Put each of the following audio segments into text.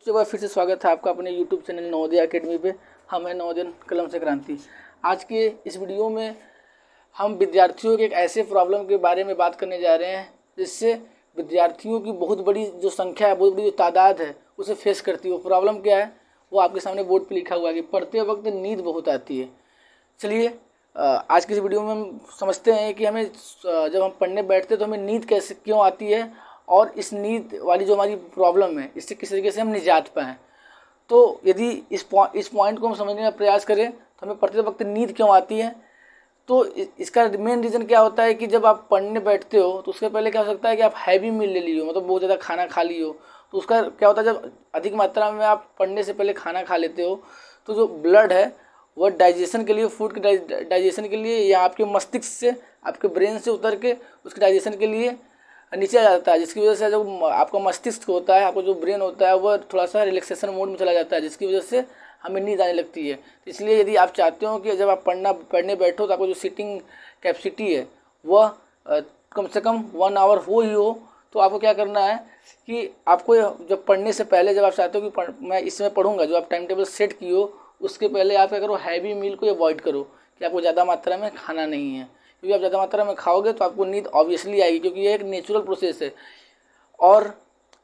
एक बार फिर से स्वागत है आपका अपने यूट्यूब चैनल नवोदय अकेडमी पे। हम हैं नवोदय कलम से क्रांति। आज के इस वीडियो में हम विद्यार्थियों के एक ऐसे प्रॉब्लम के बारे में बात करने जा रहे हैं जिससे विद्यार्थियों की बहुत बड़ी जो संख्या है, बहुत बड़ी जो तादाद है उसे फेस करती है। वो प्रॉब्लम क्या है वो आपके सामने बोर्ड पर लिखा हुआ है कि पढ़ते वक्त नींद बहुत आती है। चलिए आज की इस वीडियो में हम समझते हैं कि हमें जब हम पढ़ने बैठते हैं तो हमें नींद कैसे क्यों आती है और इस नींद वाली जो हमारी प्रॉब्लम है इससे किस तरीके से हम निजात पाएँ। तो यदि इस पॉइंट को हम समझने का प्रयास करें तो हमें पढ़ते वक्त नींद क्यों आती है, तो इसका मेन रीज़न क्या होता है कि जब आप पढ़ने बैठते हो तो उसके पहले क्या हो सकता है कि आप हैवी मील ले ली हो, मतलब बहुत ज़्यादा खाना खा ली हो। तो उसका क्या होता है, जब अधिक मात्रा में आप पढ़ने से पहले खाना खा लेते हो तो जो ब्लड है वह डाइजेशन के लिए, फूड के डाइजेशन के लिए या आपके मस्तिष्क से, आपके ब्रेन से उतर के उसके डाइजेशन के लिए नीचे आ जाता है, जिसकी वजह से जो आपका मस्तिष्क होता है, आपका जो ब्रेन होता है वह थोड़ा सा रिलैक्सेशन मोड में चला जाता है, जिसकी वजह से हमें नींद आने लगती है। इसलिए यदि आप चाहते हो कि जब आप पढ़ने बैठो तो आपको जो सीटिंग कैपेसिटी है वह कम से कम 1 आवर हो ही हो, तो आपको क्या करना है कि आपको जब पढ़ने से पहले, जब आप चाहते हो कि मैं इसमें पढ़ूंगा, जो आप टाइम टेबल सेट की हो उसके पहले आप क्या करो, हैवी मील को अवॉइड करो कि आपको ज़्यादा मात्रा में खाना नहीं है, क्योंकि आप ज़्यादा मात्रा में खाओगे तो आपको नींद ऑब्वियसली आएगी, क्योंकि ये एक नेचुरल प्रोसेस है। और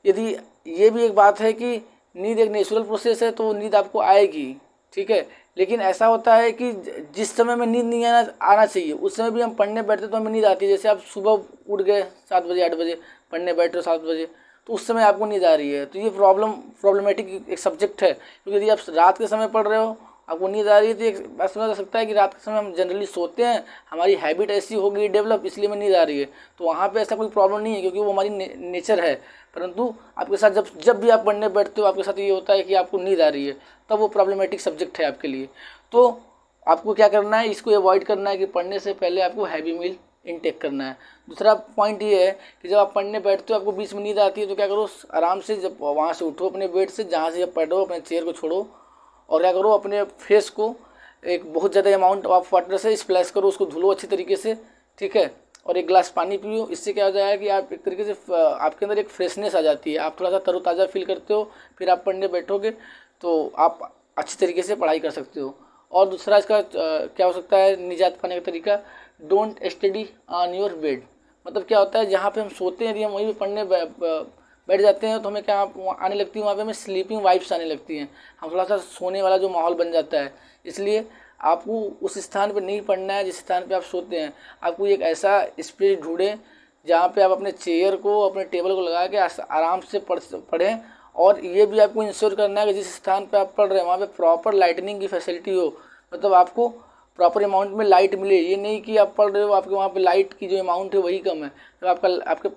यदि ये भी एक बात है कि नींद एक नेचुरल प्रोसेस है तो नींद आपको आएगी, ठीक है। लेकिन ऐसा होता है कि जिस समय में नींद नहीं आना चाहिए उस समय भी हम पढ़ने बैठते तो हमें नींद आती है। जैसे आप सुबह उठ गए 7 बजे 8 बजे, पढ़ने बैठ रहे हो 7 बजे, तो उस समय आपको नींद आ रही है, तो ये प्रॉब्लमेटिक एक सब्जेक्ट है। क्योंकि यदि आप रात के समय पढ़ रहे हो, आपको नींद आ रही है, तो एक बात समझ सकता है कि रात के समय हम जनरली सोते हैं, हमारी हैबिट ऐसी हो गई डेवलप, इसलिए हमें नींद आ रही है। तो वहाँ पे ऐसा कोई प्रॉब्लम नहीं है, क्योंकि वो हमारी नेचर है। परंतु आपके साथ जब भी आप पढ़ने बैठते हो आपके साथ ये होता है कि आपको नींद आ रही है, तब वो प्रॉब्लमेटिक सब्जेक्ट है आपके लिए। तो आपको क्या करना है, इसको अवॉइड करना है कि पढ़ने से पहले आपको हैवी मील इनटेक करना है। दूसरा पॉइंट ये है कि जब आप पढ़ने बैठते हो आपको बीच में नींद आती है तो क्या करो, आराम से जब वहाँ से उठो अपने बेड से, जहाँ से जब पढ़ रहे हो अपने चेयर को छोड़ो और क्या करो, अपने फेस को एक बहुत ज़्यादा अमाउंट ऑफ वाटर से स्प्लैश करो, उसको धुलो अच्छी तरीके से, ठीक है। और एक गिलास पानी पियो। इससे क्या हो जाएगा कि आप एक तरीके से आपके अंदर एक फ्रेशनेस आ जाती है, आप थोड़ा सा तरोताज़ा फील करते हो, फिर आप पढ़ने बैठोगे तो आप अच्छी तरीके से पढ़ाई कर सकते हो। और दूसरा इसका क्या हो सकता है निजात पाने का तरीका, don't study on your bed. मतलब क्या होता है, जहाँ पे हम सोते हैं यदि हम वहीं पे पढ़ने बैठ जाते हैं तो हमें क्या आने लगती है, वहाँ पे हमें स्लीपिंग वाइब्स आने लगती हैं, हम थोड़ा सा सोने वाला जो माहौल बन जाता है। इसलिए आपको उस स्थान पर नहीं पढ़ना है जिस स्थान पे आप सोते हैं। आपको एक ऐसा स्पेस ढूंढें जहाँ पे आप अपने चेयर को, अपने टेबल को लगा के आराम से पढ़ें। और ये भी आपको इंश्योर करना है कि जिस स्थान पे आप पढ़ रहे हैं वहाँ पे प्रॉपर लाइटनिंग की फैसिलिटी हो, मतलब आपको प्रॉपर अमाउंट में लाइट मिले। ये नहीं कि आप पढ़ रहे हो आपके वहाँ पे लाइट की जो अमाउंट है वही कम है, तो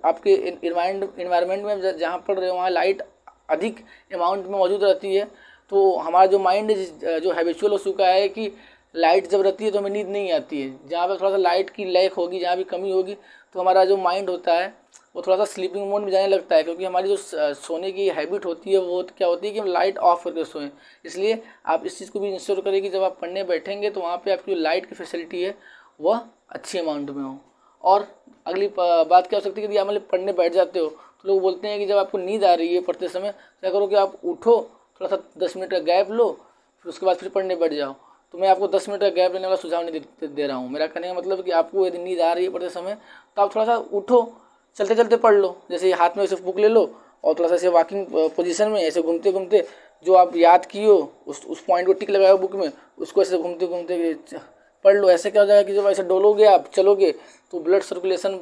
आपके इन्वायरमेंट में जहाँ पढ़ रहे हो वहाँ लाइट अधिक अमाउंट में मौजूद रहती है। तो हमारा जो माइंड जो हैबिचुअल हो चुका है कि लाइट जब रहती है तो हमें नींद नहीं आती है। जहाँ पे थोड़ा सा लाइट की लैक होगी, जहाँ भी कमी होगी, तो हमारा जो माइंड होता है वो थोड़ा सा स्लीपिंग मोड में जाने लगता है, क्योंकि हमारी जो सोने की हैबिट होती है वो क्या होती है कि हम लाइट ऑफ करके सोएं। इसलिए आप इस चीज़ को भी इंश्योर करें कि जब आप पढ़ने बैठेंगे तो वहाँ पे आपकी जो लाइट की फैसिलिटी है वह अच्छी अमाउंट में हो। और अगली बात क्या हो सकती है कि आप मतलब पढ़ने बैठ जाते हो तो लोग बोलते हैं कि जब आपको नींद आ रही है पढ़ते समय, क्या करो कि आप उठो, थोड़ा सा 10 मिनट का गैप लो, फिर उसके बाद फिर पढ़ने बैठ जाओ। तो मैं आपको 10 मिनट का गैप लेने वाला सुझाव नहीं दे रहा हूँ। मेरा कहने का मतलब कि आपको यदि नींद आ रही है पढ़ते समय तो आप थोड़ा सा उठो, चलते चलते पढ़ लो। जैसे हाथ में ऐसे बुक ले लो और थोड़ा सा ऐसे वॉकिंग पोजीशन में ऐसे घूमते घूमते जो आप याद किए हो उस पॉइंट को टिक लगाओ बुक में, उसको ऐसे घूमते घूमते पढ़ लो। ऐसे क्या हो जाएगा कि जब ऐसे डोलोगे आप, चलोगे, तो ब्लड सर्कुलेशन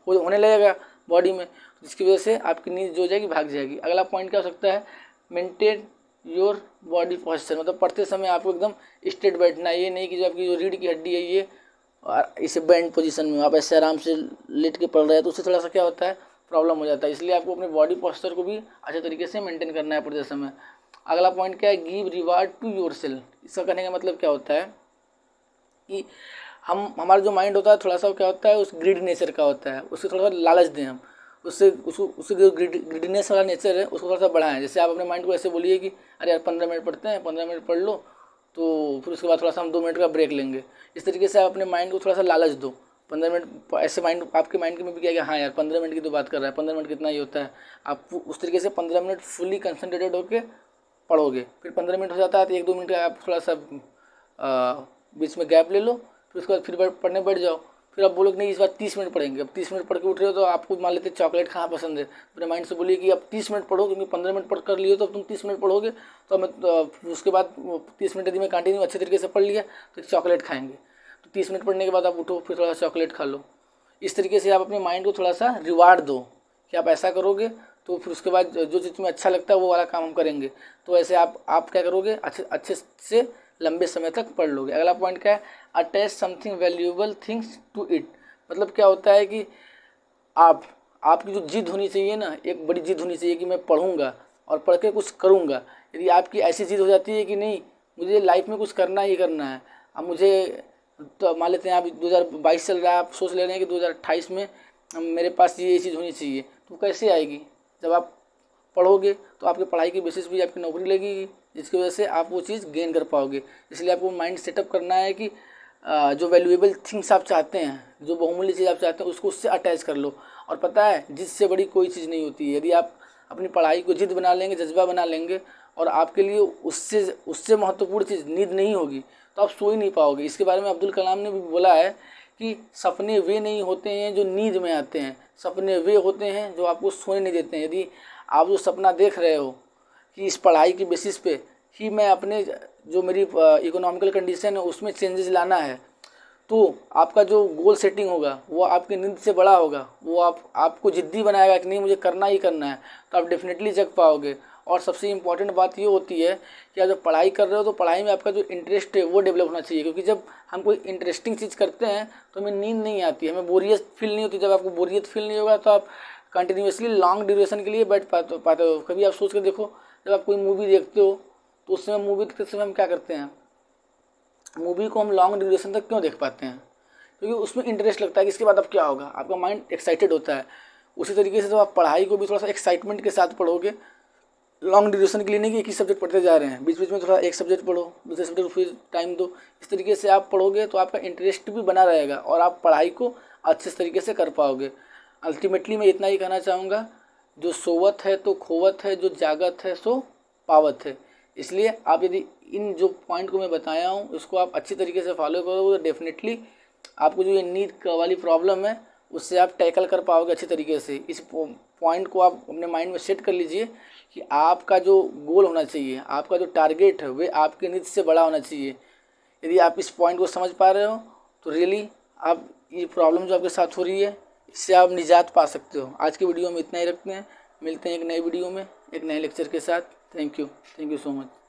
होने लगेगा बॉडी में, जिसकी वजह से आपकी नींद जो हो जाएगी भाग जाएगी। अगला पॉइंट क्या हो सकता है, मेंटेन योर बॉडी पोस्चर। मतलब पढ़ते समय आपको एकदम स्ट्रेट बैठना है। ये नहीं कि जो आपकी जो रीढ़ की हड्डी है ये और इसे बैंड पोजीशन में आप ऐसे आराम से लेट के पढ़ रहे हैं तो उससे थोड़ा सा क्या होता है, प्रॉब्लम हो जाता है। इसलिए आपको अपने बॉडी पोस्चर को भी अच्छे तरीके से मेंटेन करना है पढ़ते समय। अगला पॉइंट क्या है, give reward to your self. इसका कहने का मतलब क्या होता है कि हमारा जो माइंड होता है थोड़ा सा क्या होता है, उस ग्रीड नेचर का होता है, उससे थोड़ा सा लालच दें हम, उससे जो ग्रीडनेस वाला नेचर है उसको थोड़ा सा बढ़ाएं। जैसे आप अपने माइंड को ऐसे बोलिए कि अरे यार 15 मिनट पढ़ते हैं, 15 मिनट पढ़ लो, तो फिर उसके बाद थोड़ा सा हम 2 मिनट का ब्रेक लेंगे। इस तरीके से आप अपने माइंड को थोड़ा सा लालच दो 15 मिनट ऐसे माइंड आपके माइंड में भी क्या हाँ यार 15 मिनट की तो बात कर रहा है, 15 मिनट कितना ही होता है। आप उस तरीके से 15 मिनट फुली कंसंट्रेटेड होके पढ़ोगे। फिर 15 मिनट हो जाता है तो 1-2 मिनट का आप थोड़ा सा बीच में गैप ले लो, फिर उसके बाद फिर पढ़ने बैठ जाओ। फिर आप बोलोगे नहीं इस बार 30 मिनट पढ़ेंगे। अब 30 मिनट पढ़ के उठ रहे हो तो आपको मान लेते चॉकलेट खाना पसंद है, अपने माइंड से बोलिए कि अब 30 मिनट पढ़ो, क्योंकि 15 मिनट पढ़ कर लिए तो अब तुम 30 मिनट पढ़ोगे। तो मैं उसके बाद 30 मिनट यदि मैं कंटिन्यू अच्छे तरीके से पढ़ लिया तो चॉकलेट खाएंगे। तो 30 मिनट पढ़ने के बाद आप उठो, फिर थोड़ा चॉकलेट खा लो। इस तरीके से आप अपने माइंड को थोड़ा सा रिवार्ड दो कि आप ऐसा करोगे तो फिर उसके बाद जो चीज़ तुम्हें अच्छा लगता है वो वाला काम हम करेंगे। तो ऐसे आप क्या करोगे, अच्छे से लंबे समय तक पढ़ लोगे। अगला पॉइंट क्या है, attach something valuable things to it. मतलब क्या होता है कि आपकी जो जिद होनी चाहिए ना, एक बड़ी जिद होनी चाहिए कि मैं पढ़ूंगा और पढ़ के कुछ करूंगा। यदि आपकी ऐसी जिद हो जाती है कि नहीं मुझे लाइफ में कुछ करना ही करना है, अब मुझे तो मान लेते हैं आप 2022 चल रहा है, आप सोच ले रहे हैं कि 2028 में मेरे पास ये चीज़ होनी चाहिए, तो कैसे आएगी? जब आप पढ़ोगे तो आपके पढ़ाई की बेसिस भी आपकी नौकरी लगेगी, जिसकी वजह से आप वो चीज़ गेन कर पाओगे। इसलिए आपको माइंड सेटअप करना है कि जो वैल्यूएबल थिंग्स आप चाहते हैं, जो बहुमूल्य चीज़ आप चाहते हैं, उसको उससे अटैच कर लो। और पता है जिससे बड़ी कोई चीज़ नहीं होती है। यदि आप अपनी पढ़ाई को जिद बना लेंगे, जज्बा बना लेंगे, और आपके लिए उससे महत्वपूर्ण चीज़ नींद नहीं होगी, तो आप सो ही नहीं पाओगे। इसके बारे में अब्दुल कलाम ने भी बोला है कि सपने वे नहीं होते हैं जो नींद में आते हैं, सपने वे होते हैं जो आपको सोने नहीं देते हैं। यदि आप जो सपना देख रहे हो कि इस पढ़ाई की बेसिस पे ही मैं अपने जो मेरी इकोनॉमिकल कंडीशन है उसमें चेंजेस लाना है, तो आपका जो गोल सेटिंग होगा वो आपकी नींद से बड़ा होगा, वो आपको जिद्दी बनाएगा कि नहीं मुझे करना ही करना है, तो आप डेफिनेटली जग पाओगे। और सबसे इम्पॉर्टेंट बात ये होती है कि आप जब पढ़ाई कर रहे हो तो पढ़ाई में आपका जो इंटरेस्ट है वो डेवलप होना चाहिए, क्योंकि जब हम कोई इंटरेस्टिंग चीज़ करते हैं तो हमें नींद नहीं आती, हमें बोरियत फील नहीं होती। जब आपको बोरियत फील नहीं होगा तो आप कंटिन्यूसली लॉन्ग ड्यूरेशन के लिए बैठ पाते हो। कभी आप सोच कर देखो, जब आप कोई मूवी देखते हो तो उस समय मूवी देखते समय हम क्या करते हैं, मूवी को हम लॉन्ग ड्यूरेशन तक क्यों देख पाते हैं? क्योंकि उसमें इंटरेस्ट लगता है कि इसके बाद अब क्या होगा, आपका माइंड एक्साइटेड होता है। उसी तरीके से जब आप पढ़ाई को भी थोड़ा सा एक्साइटमेंट के साथ पढ़ोगे, लॉन्ग ड्यूरेशन के लिए नहीं कि एक ही सब्जेक्ट पढ़ते जा रहे हैं, बीच बीच में थोड़ा एक सब्जेक्ट पढ़ो, दूसरे सब्जेक्ट फिर टाइम दो, इस तरीके से आप पढ़ोगे तो आपका इंटरेस्ट भी बना रहेगा और आप पढ़ाई को अच्छे तरीके से कर पाओगे। अल्टीमेटली मैं इतना ही कहना चाहूँगा, जो सोवत है तो खोवत है, जो जागत है सो पावत है। इसलिए आप यदि इन जो पॉइंट को मैं बताया हूँ उसको आप अच्छी तरीके से फॉलो करोगे तो डेफिनेटली आपको जो ये नींद वाली प्रॉब्लम है उससे आप टैकल कर पाओगे अच्छी तरीके से। इस पॉइंट को आप अपने माइंड में सेट कर लीजिए कि आपका जो गोल होना चाहिए, आपका जो टारगेट है वे आपकी नींद से बड़ा होना चाहिए। यदि आप इस पॉइंट को समझ पा रहे हो तो रियली आप ये प्रॉब्लम जो आपके साथ हो रही है इससे आप निजात पा सकते हो। आज की वीडियो में इतना ही रखते हैं, मिलते हैं एक नए वीडियो में एक नए लेक्चर के साथ। Thank you so much.